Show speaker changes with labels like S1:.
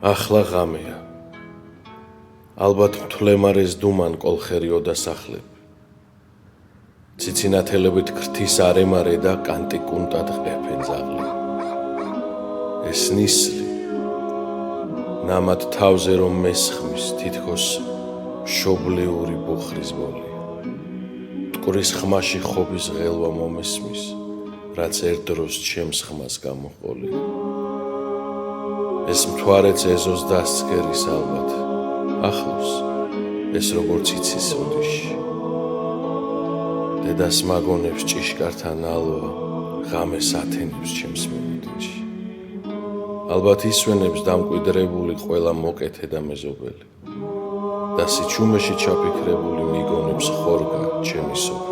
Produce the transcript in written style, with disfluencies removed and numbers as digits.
S1: ახლა ღამეა. ალბათ მთლემარეს დუმან კოლხერიო და სახლები. ციცინათელებით ქრთის არემარე და კანტიკუნტად ყეფენ ზაღლი. ეს ნისლი ნამად თავზე რომ მესხმის თითქოს მშობლიური ბუხრის ბოლია. მტკვრის ხმაში ხობის ღელვა მომესმის, რაც ერთ დროს ჩემს ხმას გამოყოლია. ეს მთვარეც ეზოს დასცქერის ალბათ, ახლოს ეს როგორც იცის ოდიში. დედას მაგონებს ჭიშკართან ალვა, ღამეს ათენებს ჩემს მემუდიში. ალბათ ისვენებს დამკვიდრებული ყველა მოკეთე და მეზობელი და სიჩუმეში ჩაფიქრებული მიგონებს ხორგა ჩემი სოფელი.